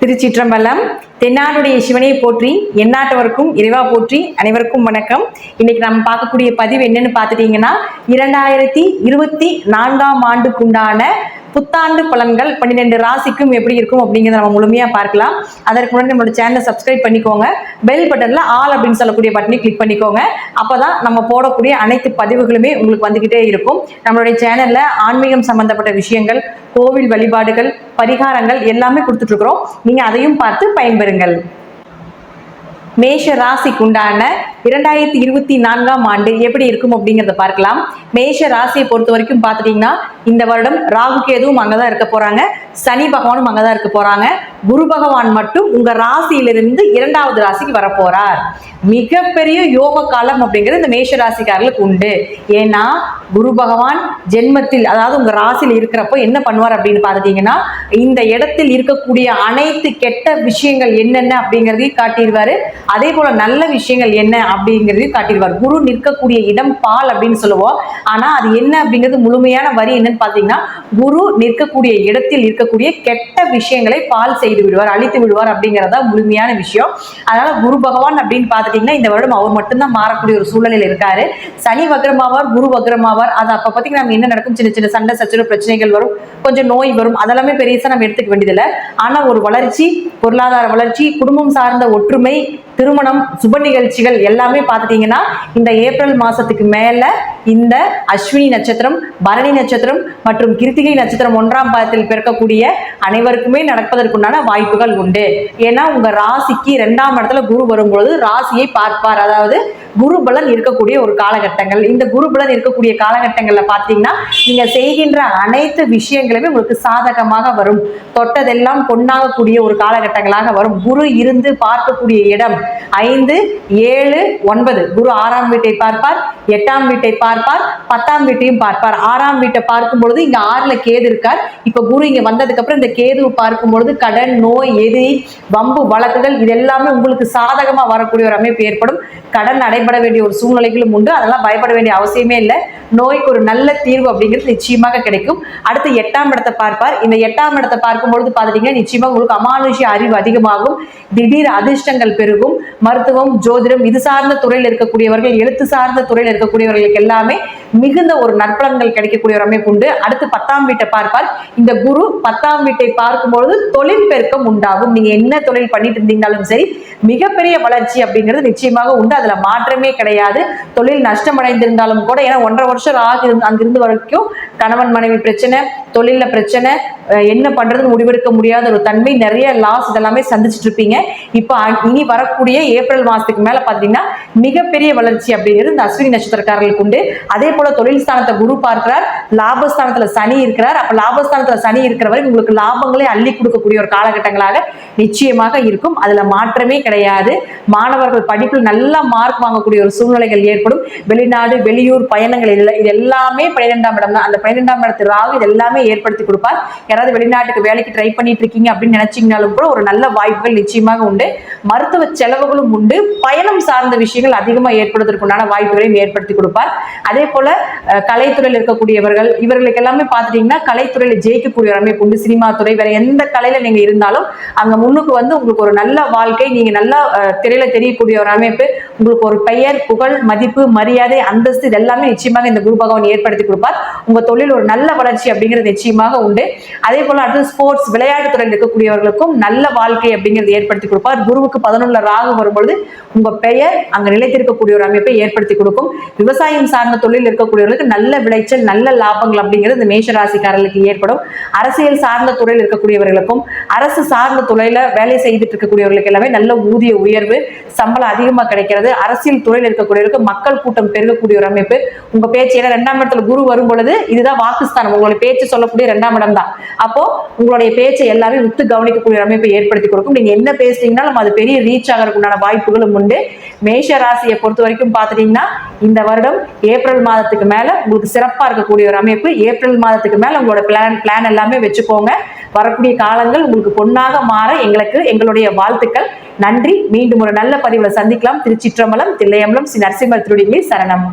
திருச்சிற்றம்பலம். தென்னாடுடைய சிவனை போற்றி, எந்நாட்டவருக்கும் இறைவா போற்றி. அனைவருக்கும் வணக்கம். இன்னைக்கு நம்ம பார்க்கக்கூடிய பதிவு என்னன்னு பார்த்துட்டீங்கன்னா, 2024ஆம் ஆண்டுக்குண்டான புத்தாண்டு பலன்கள் 12 ராசிக்கும் எப்படி இருக்கும் அப்படிங்கிறத நம்ம முழுமையா பார்க்கலாம். அதற்கு முன்னாடி நம்மளோட சேனலை சப்ஸ்கிரைப் பண்ணிக்கோங்க. பெல் பட்டன்ல ஆல் அப்படின்னு சொல்லக்கூடிய பட்டனை கிளிக் பண்ணிக்கோங்க. அப்பதான் நம்ம போடக்கூடிய அனைத்து பதிவுகளுமே உங்களுக்கு வந்துகிட்டே இருக்கும். நம்மளுடைய சேனல்ல ஆன்மீகம் சம்பந்தப்பட்ட விஷயங்கள், கோவில் வழிபாடுகள், பரிகாரங்கள் எல்லாமே கொடுத்துட்டு இருக்கிறோம். நீங்க அதையும் பார்த்து பயன்பெறுங்கள். மேஷ ராசிக்கு உண்டான 2024ஆம் ஆண்டு எப்படி இருக்கும் அப்படிங்கிறத பார்க்கலாம். மேஷ ராசியை பொறுத்த வரைக்கும் பார்த்துட்டீங்கன்னா, இந்த வருடம் ராகு கேதுவும் அங்கதான் இருக்க போறாங்க, சனி பகவானும் அங்கதான் இருக்க போறாங்க. குரு பகவான் மட்டும் உங்க ராசியிலிருந்து 2வது ராசிக்கு வர போறார். மிகப்பெரிய யோக காலம் அப்படிங்கிறது இந்த மேஷ ராசிக்காரர்களுக்கு உண்டு. ஏன்னா குரு பகவான் ஜென்மத்தில், அதாவது உங்க ராசியில் இருக்கிறப்போ என்ன பண்ணுவார் அப்படின்னு பார்த்துட்டீங்கன்னா, இந்த இடத்தில் இருக்கக்கூடிய அனைத்து கெட்ட விஷயங்கள் என்னென்ன அப்படிங்கிறதையும் காட்டிடுவாரு. அதே போல நல்ல விஷயங்கள் என்ன அப்படிங்கிறதையும் காட்டிடுவார். குரு நிற்கக்கூடிய இடம் பால் அப்படின்னு சொல்லுவோம். ஆனா அது என்ன அப்படிங்கிறது முழுமையான வரி என்னன்னு பாத்தீங்கன்னா, குரு நிற்கக்கூடிய இடத்தில் இருக்கக்கூடிய கெட்ட விஷயங்களை பால் செய்து விடுவார், அழித்து விடுவார் அப்படிங்கிறதா முழுமையான விஷயம். அதனால குரு பகவான் அப்படின்னு பாத்துட்டீங்கன்னா, இந்த வருடம் அவர் மட்டும்தான் மாறக்கூடிய ஒரு சூழ்நிலையில் இருக்காரு. சனி வக்ரமாவார், குரு வக்ரமாவார். அது அப்ப பாத்தீங்கன்னா நம்ம என்ன நடக்கும், சின்ன சின்ன சண்டை சச்சரவு பிரச்சனைகள் வரும், கொஞ்சம் நோய் வரும். அதெல்லாமே பெருசா நம்ம எடுத்துக்க வேண்டியதில்லை. ஆனா ஒரு வளர்ச்சி, பொருளாதார வளர்ச்சி, குடும்பம் சார்ந்த ஒற்றுமை, திருமணம், சுப நிகழ்ச்சிகள் எல்லாமே பார்த்துட்டீங்கன்னா இந்த ஏப்ரல் மாசத்துக்கு மேல இந்த அஸ்வினி நட்சத்திரம், பரணி நட்சத்திரம் மற்றும் கிருத்திகை நட்சத்திரம் 1ஆம் பாதத்தில் பிறக்கக்கூடிய அனைவருக்குமே நடப்பதற்குண்டான வாய்ப்புகள் உண்டு. ஏன்னா உங்க ராசிக்கு 2ஆம் இடத்துல குரு வரும்பொழுது ராசியை பார்ப்பார். அதாவது குரு பலன் இருக்கக்கூடிய ஒரு காலகட்டங்கள். இந்த குரு பலன் இருக்கக்கூடிய காலகட்டங்கள்ல பார்த்தீங்கன்னா, நீங்க செய்கின்ற அனைத்து விஷயங்களுமே உங்களுக்கு சாதகமாக வரும். தொட்டதெல்லாம் பொன்னாகக்கூடிய ஒரு காலகட்டங்களாக வரும். குரு இருந்து பார்க்கக்கூடிய இடம் 5, 7, 9. குரு 6ஆம் வீட்டை பார்ப்பார், 8ஆம் வீட்டை பார்ப்பார், 10ஆம் வீட்டையும் பார்ப்பார். 6ஆம் வீட்டை பார்க்கும் பொழுது இங்க 6ல கேது இருக்கார். இப்ப குரு இங்க வந்ததுக்கு அப்புறம் இந்த கேதுவை பார்க்கும் பொழுது கடன், நோய், எதிரி, வம்பு வழக்குகள் இது எல்லாமே உங்களுக்கு சாதகமா வரக்கூடிய ஒரு அமைப்பு ஏற்படும். கடன் அடைபட வேண்டிய ஒரு சூழ்நிலைகளும் உண்டு. அதெல்லாம் பயப்பட வேண்டிய அவசியமே இல்லை. நோய்க்கு ஒரு நல்ல தீர்வு அப்படிங்கிறது நிச்சயமாக கிடைக்கும். அடுத்து 8ஆம் இடத்தை பார்ப்பார். இந்த 8ஆம் இடத்தை பார்க்கும் பொழுது பார்த்துட்டீங்கன்னா, நிச்சயமாக உங்களுக்கு அமானுஷ்ய அறிவு அதிகமாகும், திடீர் அதிர்ஷ்டங்கள் பெருகும். மருத்துவம், ஜோதிடம் இது சார்ந்த துறையில் இருக்கக்கூடியவர்கள், எழுத்து சார்ந்த துறையில் இருக்கக்கூடியவர்களுக்கு எல்லாமே மிகுந்த ஒரு நற்பலன்கள் கிடைக்கக்கூடிய ஒரு அமைப்பு உண்டு. அடுத்து 10ஆம் வீட்டை பார்ப்பார். இந்த குரு 10ஆம் வீட்டை பார்க்கும்பொழுது தொழில் பெருக்கம் உண்டாகும். நீங்க என்ன தொழில் பண்ணிட்டு இருந்தீங்கன்னாலும் சரி, மிகப்பெரிய வளர்ச்சி அப்படிங்கிறது நிச்சயமாக உண்டு. அதுல மாற்றமே கிடையாது. தொழில் நஷ்டம் அடைந்திருந்தாலும் கூட, ஏன்னா 1.5 வருஷம் அங்கிருந்து வரைக்கும் கணவன் மனைவி பிரச்சனை, தொழில பிரச்சனை, என்ன பண்றதுன்னு முடிவெடுக்க முடியாத ஒரு தன்மை, நிறைய லாஸ் இதெல்லாமே சந்திச்சுட்டு இருப்பீங்க. இப்ப இனி வரக்கூடிய ஏப்ரல் மாசத்துக்கு மேல பாத்தீங்கன்னா மிகப்பெரிய வளர்ச்சி அப்படிங்கிறது இந்த அஸ்வினி நட்சத்திரக்காரர்களுக்கு உண்டு. அதே போல தொழில் ஸ்தானத்தை குரு பார்க்கிறார், லாபஸ்தானத்துல சனி இருக்கிறார். அப்ப லாபஸ்தானத்துல சனி இருக்கிற வரை உங்களுக்கு லாபங்களே அள்ளி கொடுக்கக்கூடிய ஒரு காலகட்டங்களாக நிச்சயமாக இருக்கும். அதுல மாற்றமே கிடையாது. மாணவர்கள் படிப்பில் நல்ல மார்க் வாங்கக்கூடிய ஒரு சூழ்நிலைகள் ஏற்படும். வெளிநாடு, வெளியூர் பயணங்கள் இது எல்லாமே 12ஆம் இடம் தான். அந்த 12ஆம் இடத்து ராகு இது எல்லாமே ஏற்படுத்தி கொடுப்பார். யாராவது வெளிநாட்டுக்கு வேலைக்கு ட்ரை பண்ணிட்டு இருக்கீங்க அப்படின்னு நினைச்சீங்கனாலும் கூட ஒரு நல்ல வாய்ப்புகள் நிச்சயமாக உண்டு. மருத்துவ செலவுகளும் உண்டு. பயணம் சார்ந்த விஷயங்கள் அதிகமாக ஏற்படுவதற்குண்டான வாய்ப்புகளையும் ஏற்படுத்தி கொடுப்பார். அதே போல கலைத்துறையில் இருக்கக்கூடியவர்கள் இவர்களுக்கு எல்லாமே பார்த்துட்டீங்கன்னா கலைத்துறையில ஜெயிக்கக்கூடிய ஒரு அமைப்பு உண்டு. சினிமா துறை, வேற எந்த கலையில நீங்க இருந்தாலும் அங்க முன்னுக்கு வந்து உங்களுக்கு ஒரு நல்ல வாழ்க்கை, நீங்க நல்லா திரையில தெரியக்கூடிய ஒரு அமைப்பு, உங்களுக்கு ஒரு பெயர், புகழ், மதிப்பு, மரியாதை, அந்தஸ்து இது எல்லாமே நிச்சயமாக இந்த குரு பகவான் ஏற்படுத்தி கொடுப்பார். உங்க தொழில் ஒரு நல்ல வளர்ச்சி அப்படிங்கிறது நிச்சயமாக உண்டு. அதே போல அடுத்து ஸ்போர்ட்ஸ், விளையாட்டு துறையில் இருக்கக்கூடியவர்களுக்கும் நல்ல வாழ்க்கை அப்படிங்கிறது ஏற்படுத்தி கொடுப்பார். குருவுக்கு 11ல ராகு வரும்பொழுது உங்க பெயர் அங்க நிலைத்திருக்கக்கூடிய ஒரு அமைப்பை ஏற்படுத்தி கொடுக்கும். விவசாயம் சார்ந்த தொழில் இருக்கக்கூடியவர்களுக்கு நல்ல விளைச்சல், நல்ல லாபங்கள் அப்படிங்கிறது இந்த மேஷராசிக்காரர்களுக்கு ஏற்படும். அரசியல் சார்ந்த துறையில் இருக்கக்கூடியவர்களுக்கும், அரசு சார்ந்த துறையில வேலை செய்துட்டு இருக்கக்கூடியவர்களுக்கு எல்லாமே நல்ல ஊதிய உயர்வு, சம்பளம் அதிகமா கிடைக்கிறது. அரசியல் துறையில் இருக்கக்கூடியவர்களுக்கு மக்கள் கூட்டம் பெருகக்கூடிய ஒரு அமைப்பு. உங்க பேச்சு, ஏன்னா 2ஆம் இடத்துல குரு வரும் பொழுது இதுதான் வாக்குஸ்தானம், உங்களுடைய பேச்சு சொல்லக்கூடிய 2ஆம் இடம் தான். அப்போ உங்களுடைய பேச்சை எல்லாமே விட்டு கவனிக்கக்கூடிய ஒரு அமைப்பை ஏற்படுத்தி கொடுக்கும். நீங்க என்ன பேசுறீங்கன்னாலும் அது பெரிய ரீச் ஆகிறதுக்குண்டான வாய்ப்புகளும் உண்டு. மேஷ ராசியை பொறுத்த வரைக்கும் பார்த்துட்டீங்கன்னா, இந்த வருடம் ஏப்ரல் மாதத்துக்கு மேல உங்களுக்கு சிறப்பா இருக்கக்கூடிய ஒரு அமைப்பு. ஏப்ரல் மாதத்துக்கு மேல உங்களோட பிளான் எல்லாமே வச்சுக்கோங்க. வரக்கூடிய காலங்கள் உங்களுக்கு பொன்னாக மாற எங்களுடைய வாழ்த்துக்கள். நன்றி. மீண்டும் ஒரு நல்ல பதிவுல சந்திக்கலாம். திருச்சிற்றம்பலம், தில்லையம்பலம், ஸ்ரீ நரசிம்மர் திருவடிகளே சரணம்.